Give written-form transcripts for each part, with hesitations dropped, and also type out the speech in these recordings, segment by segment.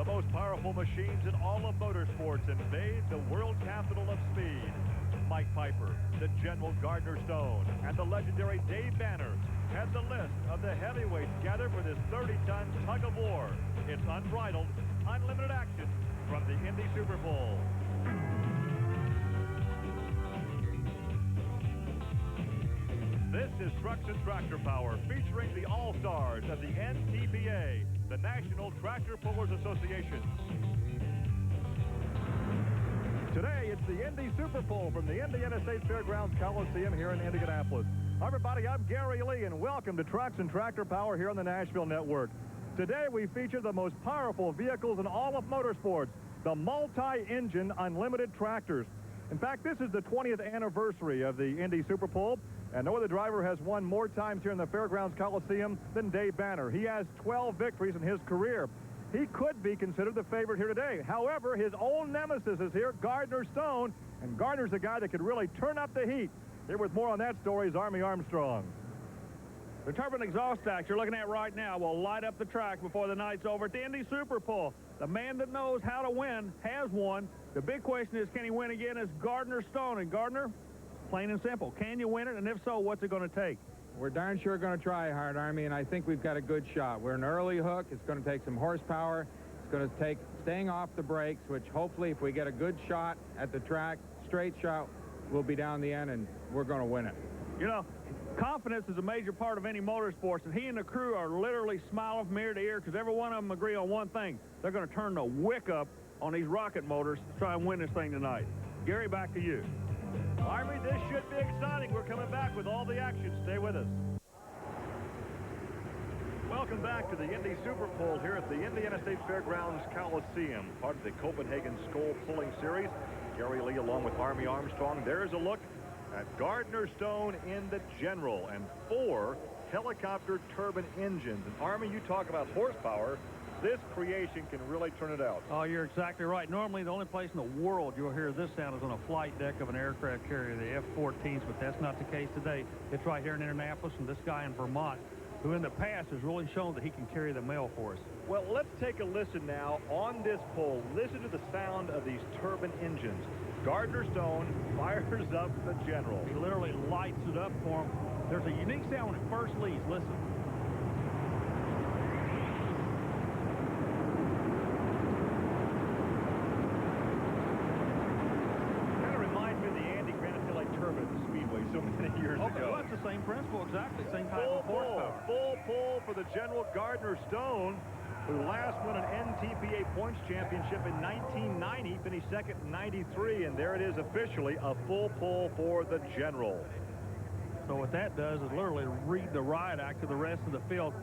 most powerful machines in all of motorsports invade the world capital of speed. Mike Piper, the General Gardner Stone, and the legendary Dave Banter have the list of the heavyweights gathered for this 30-ton tug of war. It's unbridled, unlimited action from the Indy Superpull. This is Trucks and Tractor Power, featuring the all-stars of the NTPA, the National Tractor Pullers Association. Today, it's the Indy Superpull from the Indiana State Fairgrounds Coliseum here in Indianapolis. Hi, everybody, I'm Gary Lee, and welcome to Trucks and Tractor Power here on the Nashville Network. Today, we feature the most powerful vehicles in all of motorsports, the multi-engine unlimited tractors. In fact, this is the 20th anniversary of the Indy Superpull, and no other driver has won more times here in the Fairgrounds Coliseum than Dave Banter. He has 12 victories in his career. He could be considered the favorite here today. However, his old nemesis is here, Gardner Stone, and Gardner's a guy that could really turn up the heat. Here with more on that story is Army Armstrong. The turbine exhaust stacks you're looking at right now will light up the track before the night's over at the Indy Superpull. The man that knows how to win has won. The big question is, can he win again? Is Gardner Stone. And Gardner, plain and simple, can you win it? And if so, what's it going to take? We're darn sure going to try hard, Army, and I think we've got a good shot. We're an early hook. It's going to take some horsepower. It's going to take staying off the brakes, which hopefully if we get a good shot at the track, straight shot, we'll be down the end and we're going to win it. You know, confidence is a major part of any motorsports, and he and the crew are literally smiling from ear to ear because every one of them agree on one thing. They're going to turn the wick up on these rocket motors to try and win this thing tonight. Gary, back to you. Army, this should be exciting. We're coming back with all the action. Stay with us. Welcome back to the Indy Superpull here at the Indiana State Fairgrounds Coliseum, part of the Copenhagen Skull Pulling Series. Gary Lee along with Army Armstrong. There's a look at Gardner Stone in the General and 4 helicopter turbine engines. And Army, you talk about horsepower. This creation can really turn it out. Oh, you're exactly right. Normally, the only place in the world you'll hear this sound is on a flight deck of an aircraft carrier, the F-14s, but that's not the case today. It's right here in Indianapolis, and this guy in Vermont, who in the past has really shown that he can carry the mail for us. Well, let's take a listen now on this pull. Listen to the sound of these turbine engines. Gardner Stone fires up the General. He literally lights it up for him. There's a unique sound when it first leaves. Listen. So many years ago. Well, it's the same principle, exactly, same type of horsepower. Full pull for the General Gardner Stone, who last won an NTPA points championship in 1990, finished second in 93, and there it is officially, a full pull for the General. So what that does is literally read the riot act to the rest of the field,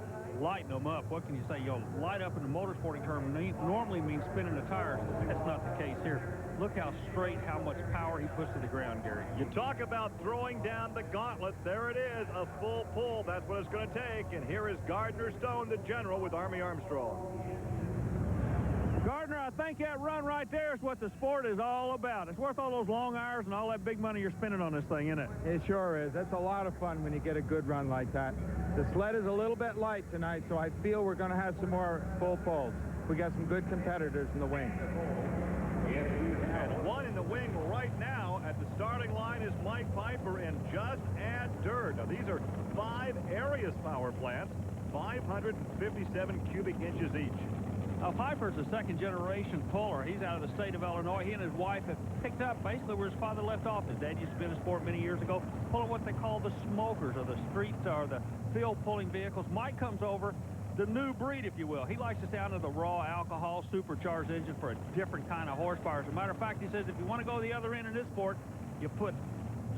lighten them up. What can you say? You'll light up in the motorsporting term normally means spinning the tires. That's not the case here. Look how straight, how much power he puts to the ground, Gary. You talk about throwing down the gauntlet. There it is, a full pull. That's what it's going to take. And here is Gardner Stone, the General, with Army Armstrong. Gardner, I think that run right there is what the sport is all about. It's worth all those long hours and all that big money you're spending on this thing, isn't it? It sure is. That's a lot of fun when you get a good run like that. The sled is a little bit light tonight, so I feel we're going to have some more full pulls. We got some good competitors in the wing. And one in the wing right now at the starting line is Mike Piper and Just Add Dirt. Now, these are 5 Arias power plants, 557 cubic inches each. Piper's a second-generation puller. He's out of the state of Illinois. He and his wife have picked up basically where his father left off. His dad used to be in the sport many years ago, pulling what they call the smokers, or the street, or the field pulling vehicles. Mike comes over, the new breed, if you will. He likes the sound of the raw alcohol supercharged engine for a different kind of horsepower. As a matter of fact, he says if you want to go the other end of this sport, you put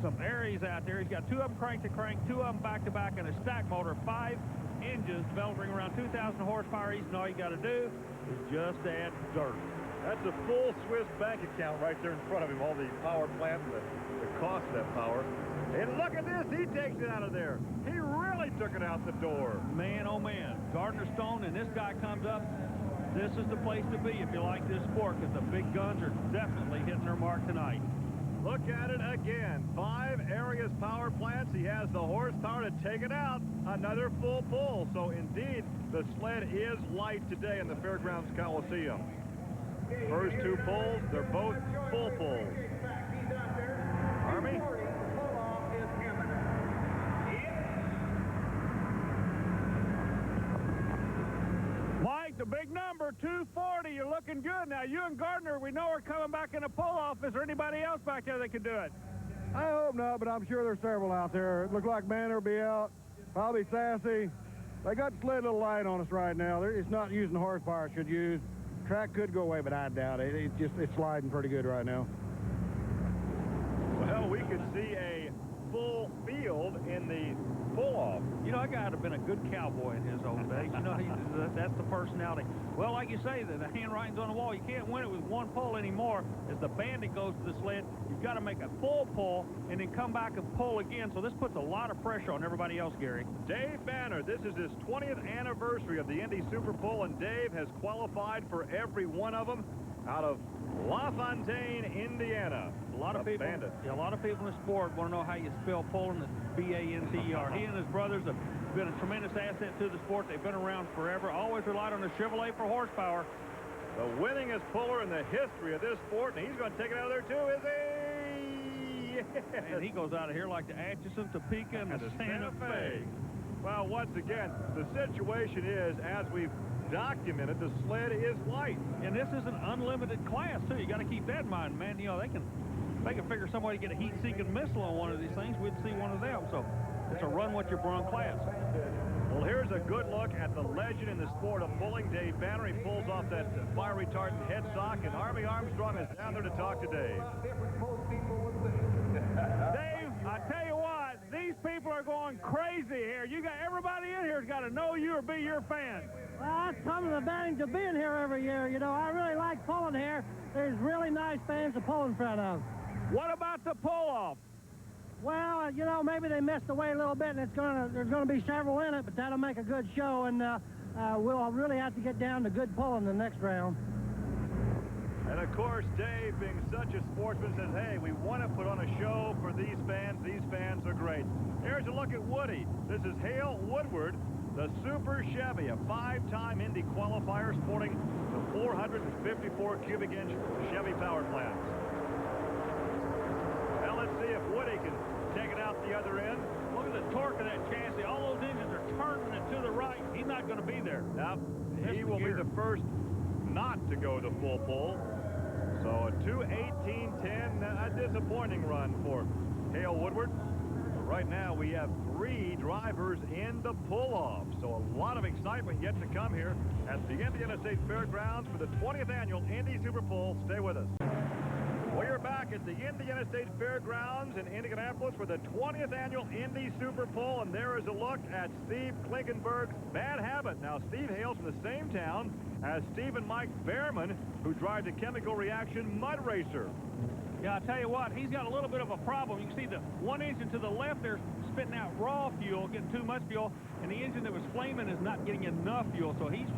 some Aries out there. He's got 2 of them crank to crank, 2 of them back to back, and a stack motor, 5 engines developing around 2,000 horsepower each, and all you got to do is just add dirt. That's a full Swiss bank account right there in front of him, all the power plant and the cost of that power. And look at this, he takes it out of there. He really took it out the door. Man, oh man, Gardner Stone, and this guy comes up. This is the place to be if you like this sport, because the big guns are definitely hitting their mark tonight. Look at it again. 5 Arias power plants. He has the horsepower to take it out. Another full pull. So indeed, the sled is light today in the Fairgrounds Coliseum. First two pulls, they're both full pulls. Army? Mike, the big number, 240. You're looking good. Now, you and Gardner, we know are coming back in the pull-off. Is there anybody else back there that can do it? I hope not, but I'm sure there's several out there. It looks like Banter will be out, probably Sassy. They got the sled a little light on us right now. It's not using the horsepower it should use. Track could go away, but I doubt it. It's sliding pretty good right now. Well, we could see a full field in the pull-off. You know, that guy would have been a good cowboy in his old days. You know, that's the personality. Well, like you say, the handwriting's on the wall. You can't win it with one pull anymore. As the Bandit goes to the sled, you've got to make a full pull and then come back and pull again. So this puts a lot of pressure on everybody else, Gary. Dave Banter, this is his 20th anniversary of the Indy Superpull, and Dave has qualified for every one of them out of LaFontaine, Indiana. A lot of people, yeah, a lot of people in the sport want to know how you spell pulling. It's B-A-N-T-E-R. He and his brothers have been a tremendous asset to the sport. They've been around forever. Always relied on the Chevrolet for horsepower. The winningest puller in the history of this sport, and he's going to take it out of there too, is he? Yes. And he goes out of here like the Atchison, Topeka, and the Santa Fe. Well, once again, the situation is, as we've documented, the sled is light. And this is an unlimited class, too. You got to keep that in mind, man. You know, they can figure some way to get a heat-seeking missile on one of these things. We'd see one of them. So it's a run-what-you-brung class. Well, here's a good look at the legend in the sport of pulling, Dave Banter. He pulls off that fire-retardant headstock, and Army Armstrong is down there to talk to Dave. Dave, I tell you what, these people are going crazy here. You got everybody in here's got to know you or be your fan. Well, that's some of the advantage of being here every year. You know, I really like pulling here. There's really nice fans to pull in front of. What about the pull-off? Well, you know, maybe they missed away a little bit, and there's gonna be several in it, but that'll make a good show, and we'll really have to get down to good pulling the next round. And of course, Dave, being such a sportsman, says, hey, we want to put on a show for these fans. These fans are great. Here's a look at Woody. This is Hale Woodward, the Super Chevy, a 5-time Indy qualifier sporting the 454 cubic inch Chevy power plants. Now let's see if Woody can take it out the other end. Look at the torque of that chassis. All those engines are turning it to the right. He's not going to be there. Now, he will be the first not to go the full pull. So a 2:18.10, a disappointing run for Hale Woodward. Right now we have 3 drivers in the pull-off. So a lot of excitement yet to come here at the Indiana State Fairgrounds for the 20th annual Indy Superpull. Stay with us. We're back at the Indiana State Fairgrounds in Indianapolis for the 20th annual Indy Superpull, and there is a look at Steve Klingenberg's bad habit. Now, Steve hails from the same town as Steve and Mike Behrman, who drive the chemical reaction mud racer. Yeah, I'll tell you what, he's got a little bit of a problem. You can see the one engine to the left there spitting out raw fuel, getting too much fuel, and the engine that was flaming is not getting enough fuel, so he's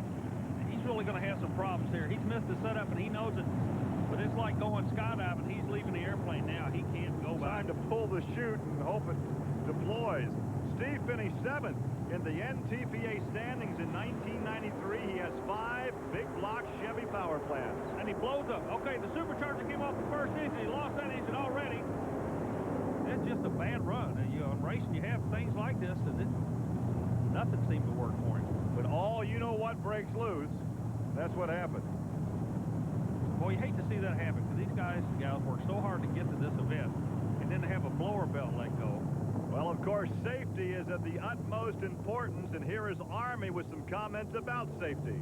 really going to have some problems here. He's missed the setup, and he knows it. But it's like going skydiving. He's leaving the airplane now. He can't go back. Time to pull the chute and hope it deploys. Steve finished 7th in the NTPA standings in 1993. He has 5 big block Chevy power plants. And he blows up. Okay, the supercharger came off the first engine. He lost that engine already. It's just a bad run. And, you know, in racing, you have things like this, and nothing seemed to work for him. But all you know what breaks loose, that's what happened. Boy, you hate to see that happen, because these guys and gals work so hard to get to this event, and then to have a blower belt let go. Well, of course, safety is of the utmost importance, and here is Army with some comments about safety.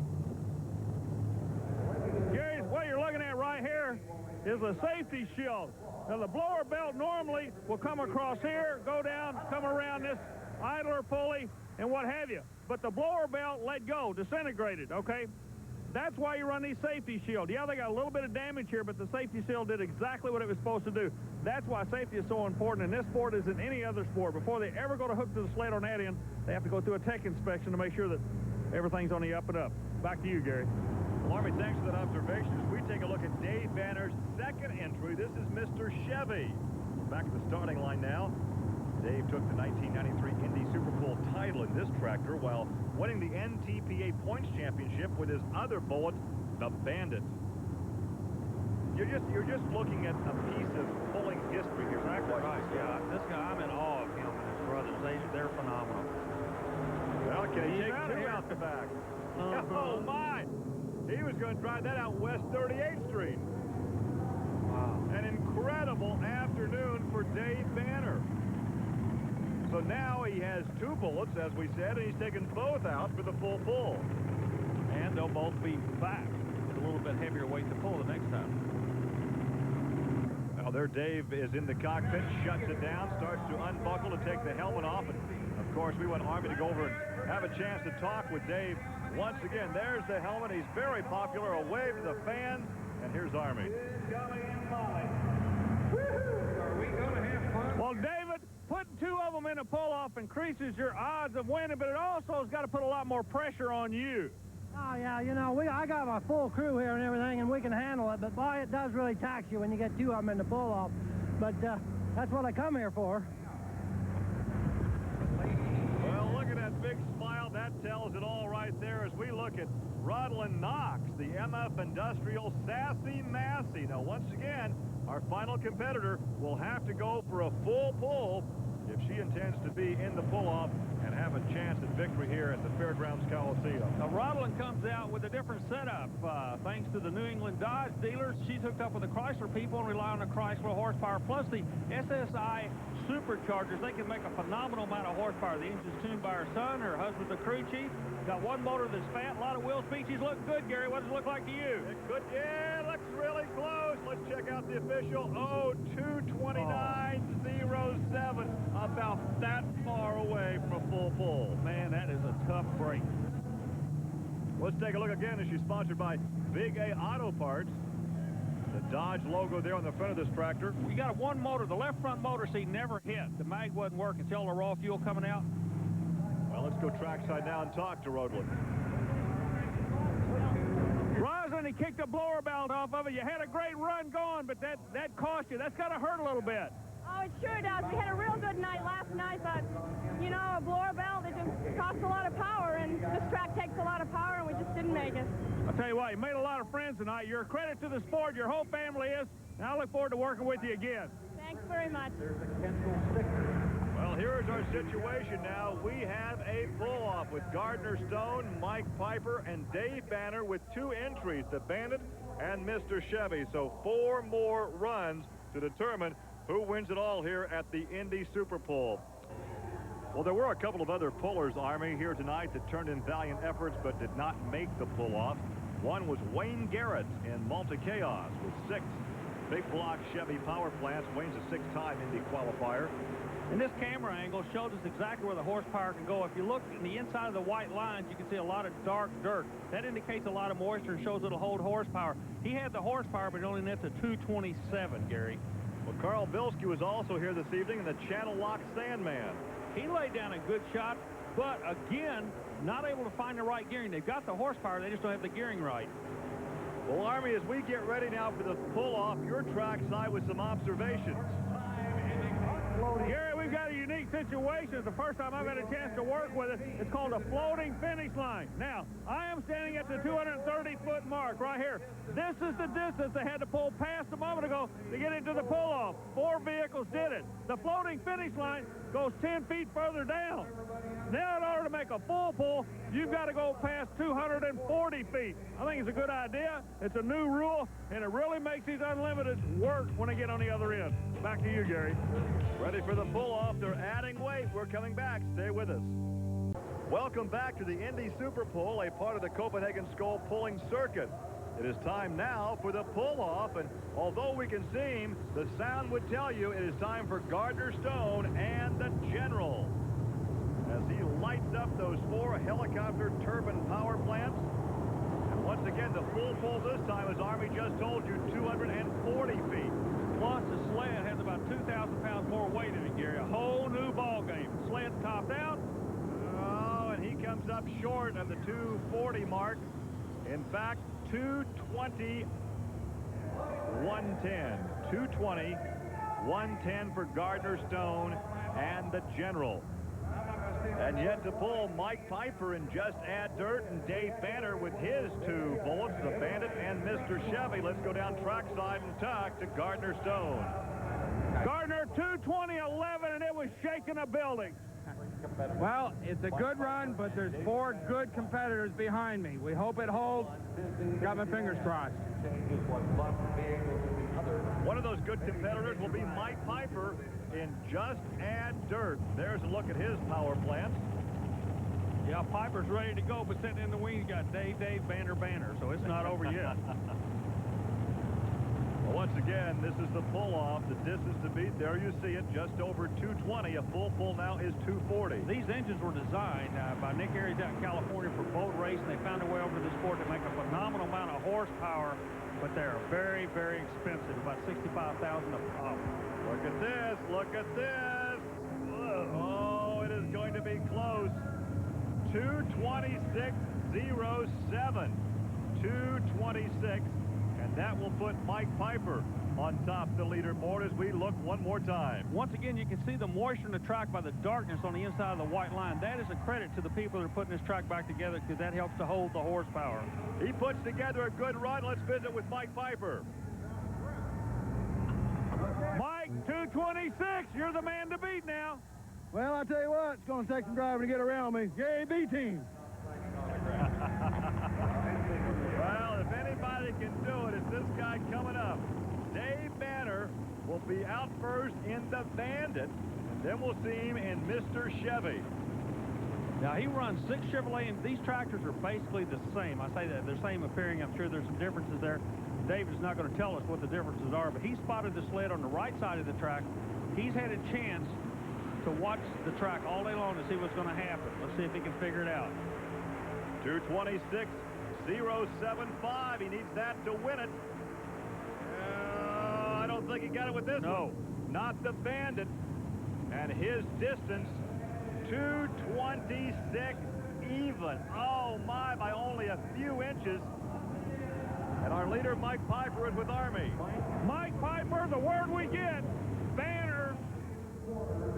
Gary, what you're looking at right here is a safety shield. Now, the blower belt normally will come across here, go down, come around this idler pulley, and what have you. But the blower belt let go, disintegrated, okay? That's why you run these safety shields. Yeah, they got a little bit of damage here, but the safety shield did exactly what it was supposed to do. That's why safety is so important in this sport as in any other sport. Before they ever go to hook to the sled on that end, they have to go through a tech inspection to make sure that everything's on the up and up. Back to you, Gary. Well, Army, thanks for that observation. As we take a look at Dave Banter's second entry, this is Mr. Chevy. Back at the starting line now. Dave took the 1993 Indy Superpull title in this tractor while winning the NTPA Points Championship with his other bullet, the Bandit. You're just looking at a piece of pulling history here. Exactly right. Yeah, this guy, I'm in awe of him and his brothers. They're phenomenal. Well, can he take two out the back? Oh, my! He was going to try that out West 38th Street. Wow. An incredible afternoon for Dave Banter. So now he has two bullets, as we said, and he's taken both out for the full pull. And they'll both be back with a little bit heavier weight to pull the next time. Now there Dave is in the cockpit, shuts it down, starts to unbuckle to take the helmet off. And of course, we want Army to go over and have a chance to talk with Dave once again. There's the helmet. He's very popular. A wave to the fans. And here's Army. Well, David, putting two of them in a pull-off increases your odds of winning, but it also has got to put a lot more pressure on you. Oh, yeah, you know, I got my full crew here and everything, and we can handle it, but boy, it does really tax you when you get two of them in the pull-off. But that's what I come here for. Well, look at that big smile. That tells it all right there as we look at Rodalyn Knox, the MF Industrial Sassy Massey. Now, once again, our final competitor will have to go for a full pull if she intends to be in the pull-off and have a chance at victory here at the Fairgrounds Coliseum. Now, Rodalyn comes out with a different setup. Thanks to the New England Dodge dealers, she's hooked up with the Chrysler people and rely on the Chrysler horsepower, plus the SSI superchargers. They can make a phenomenal amount of horsepower. The engine's tuned by her son. Her husband's a crew chief. Got one motor that's fat, a lot of wheel speed. She's looking good, Gary. What does it look like to you? It could, yeah, it looks really close. Let's check out the official. Oh, 229.07. About that far away from a full pull. Man, that is a tough break. Let's take a look again as she's sponsored by Big A Auto Parts. The Dodge logo there on the front of this tractor. We got one motor. The left front motor seat never hit. The mag wasn't working. See all the raw fuel coming out? Well, let's go trackside now and talk to Rodalyn. Rodalyn, he kicked the blower belt off of it. You had a great run going, but that cost you. That's got to hurt a little bit. Oh, it sure does. We had a real good night last night, but, you know, a blower belt, it just costs a lot of power, and this track takes a lot of power, and we just didn't make it. I'll tell you what, you made a lot of friends tonight. You're a credit to the sport. Your whole family is, and I look forward to working with you again. Thanks very much. Well, here is our situation now. We have a pull-off with Gardner Stone, Mike Piper, and Dave Banter with two entries, the Bandit and Mr. Chevy. So 4 more runs to determine who wins it all here at the Indy Superpull. Well, there were a couple of other pullers, Army, here tonight that turned in valiant efforts but did not make the pull-off. One was Wayne Garrett in Malta Chaos with 6 big block Chevy power plants. Wayne's a 6-time Indy qualifier. And this camera angle shows us exactly where the horsepower can go. If you look in the inside of the white lines, you can see a lot of dark dirt. That indicates a lot of moisture and shows it'll hold horsepower. He had the horsepower, but only nets a 227, Gary. Well, Carl Bilski was also here this evening in the Channellock Sandman. He laid down a good shot, but again, not able to find the right gearing. They've got the horsepower, they just don't have the gearing right. Well, Army, as we get ready now for the pull-off, your trackside with some observations. Gary, we've got a unique situation. It's the first time I've had a chance to work with it. It's called a floating finish line. Now, I am standing at the 230-foot mark right here. This is the distance they had to pull past a moment ago to get into the pull-off. 4 vehicles did it. The floating finish line goes 10 feet further down. Now, in order to make a full pull, you've got to go past 240 feet. I think it's a good idea. It's a new rule, and it really makes these unlimited work when they get on the other end. Back to you, Gary. Ready for the pull-off. They're adding weight. We're coming back. Stay with us. Welcome back to the Indy Superpull, a part of the Copenhagen Skull pulling circuit. It is time now for the pull-off, and although we can see him, the sound would tell you it is time for Gardner Stone and the General. As he lights up those 4 helicopter turbine power plants. And once again, the full pull this time, as Army just told you, 240 feet. Plus, the sled has about 2,000 pounds more weight in it, Gary. A whole new ball game. Sled's topped out. Oh, and he comes up short of the 240 mark. In fact, 220, 110. 220, 110 for Gardner Stone and the General. And yet to pull, Mike Piper and Just Add Dirt, and Dave Banter with his 2 bullets, the Bandit and Mr. Chevy. Let's go down trackside and talk to Gardner Stone. Gardner, 2:20.11, and it was shaking a building. Well, it's a good run, but there's 4 good competitors behind me. We hope it holds. Got my fingers crossed. One of those good competitors will be Mike Piper in Just Add Dirt. There's a look at his power plant. Yeah, Piper's ready to go, but sitting in the wings got Dave, Banter, so it's not over yet. Well, once again, this is the pull-off, the distance to beat. There you see it, just over 220. A full pull now is 240. These engines were designed by Nick Aries out in California for boat racing. They found their way over to the sport to make a phenomenal amount of horsepower, but they're very, very expensive, about $65,000 a pop. Look at this, look at this. Oh, it is going to be close. 226.07. 226. And that will put Mike Piper on top of the leaderboard as we look one more time. Once again, you can see the moisture in the track by the darkness on the inside of the white line. That is a credit to the people that are putting this track back together, because that helps to hold the horsepower. He puts together a good run. Let's visit with Mike Piper. Mike, 226. You're the man to beat now. Well, I tell you what, it's going to take some driving to get around me. Yay, B-team. Well, if anybody can do it, it's this guy coming up. Dave Banter will be out first in the Bandit, and then we'll see him in Mr. Chevy. Now, he runs 6 Chevrolet, and these tractors are basically the same. I say that they're same appearing. I'm sure there's some differences there. Dave is not going to tell us what the differences are, but he spotted the sled on the right side of the track. He's had a chance to watch the track all day long to see what's going to happen. Let's see if he can figure it out. 226.075. He needs that to win it. I don't think he got it with this one. Not the Bandit. And his distance, 226 even. Oh, my, by only a few inches. And our leader, Mike Piper, is with Army. Mike Piper, the word we get, Banter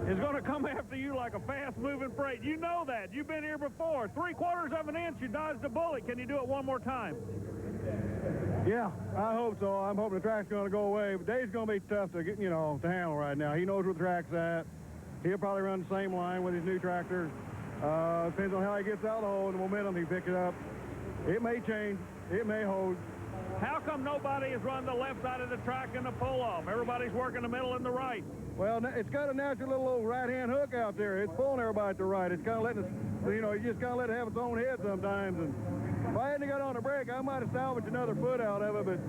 is going to come after you like a fast-moving freight. You know that. You've been here before. 3/4 of an inch, you dodged a bullet. Can you do it one more time? Yeah, I hope so. I'm hoping the track's going to go away, but Dave's going to be tough to get, to handle right now. He knows where the track's at. He'll probably run the same line with his new tractor. Depends on how he gets out of the hole and the momentum he picks it up. It may change. It may hold. How come nobody has run the left side of the track in the pull-off? Everybody's working the middle and the right. Well, it's got a natural little old right-hand hook out there. It's pulling everybody to the right. It's kind of letting us, you just kind of let it have its own head sometimes. And if I hadn't got on the brake, I might have salvaged another foot out of it, but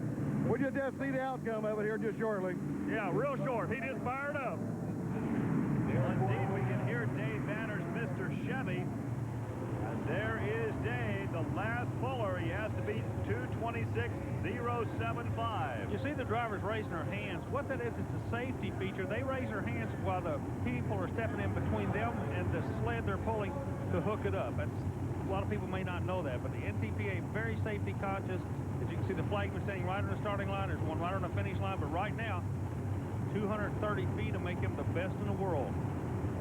we'll just have to see the outcome of it here just shortly. Yeah, real short. He just fired up. Well, indeed, we can hear Dave Banter's Mr. Chevy. And there is Dave, the last puller. He has to beat 226.075. You see the drivers raising their hands. What that is, it's a safety feature. They raise their hands while the people are stepping in between them and the sled they're pulling to hook it up. That's, a lot of people may not know that, but the NTPA very safety conscious. As you can see, the flagman standing right on the starting line. There's one right on the finish line, but right now, 230 feet to make him the best in the world.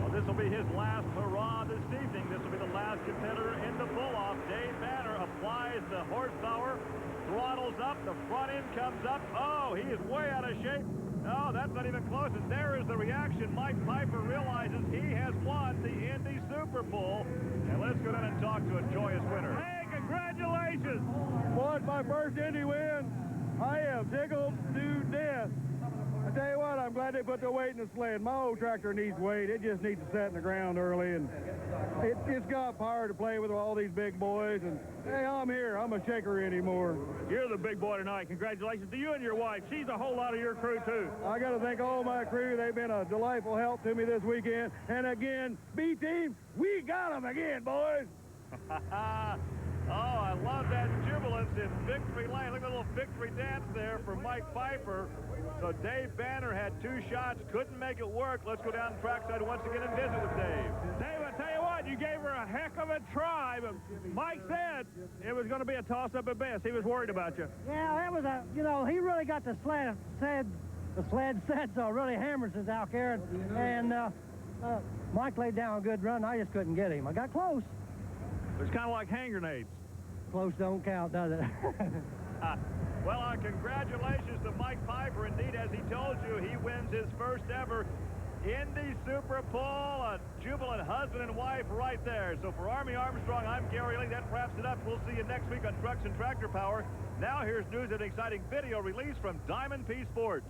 Well, this will be his last hurrah this evening. This will be the last competitor in the pull-off. Dave Banter applies the horsepower, throttles up, the front end comes up. Oh, he is way out of shape. No, that's not even close. And there is the reaction. Mike Piper realizes he has won the Indy Superpull. And let's go down and talk to a joyous winner. Hey, congratulations! Boy, it's my first Indy win. I am tickled to death. I tell you what, I'm glad they put the weight in the sled. My old tractor needs weight. It just needs to set in the ground early, and it's got power to play with all these big boys. And hey, I'm here. I'm a shaker anymore. You're the big boy tonight. Congratulations to you and your wife. She's a whole lot of your crew, too. I got to thank all my crew. They've been a delightful help to me this weekend. And again, B-Team, we got them again, boys. Oh, I love that jubilance in victory lane. Look at the little victory dance there for Mike Piper. So Dave Banter had 2 shots, couldn't make it work. Let's go down trackside once again and visit with Dave. Dave, I tell you what, you gave her a heck of a try, but Mike said it was going to be a toss-up at best. He was worried about you. Yeah, that was he really got the sled set, so it really hammers us out there. And Mike laid down a good run. I just couldn't get him. I got close. It's kind of like hand grenades. Close don't count, does it? Well, congratulations to Mike Piper. Indeed, as he told you, he wins his first ever Indy Superpull, a jubilant husband and wife right there. So for Army Armstrong, I'm Gary Lee. That wraps it up. We'll see you next week on Trucks and Tractor Power. Now here's news and exciting video release from Diamond P Sports.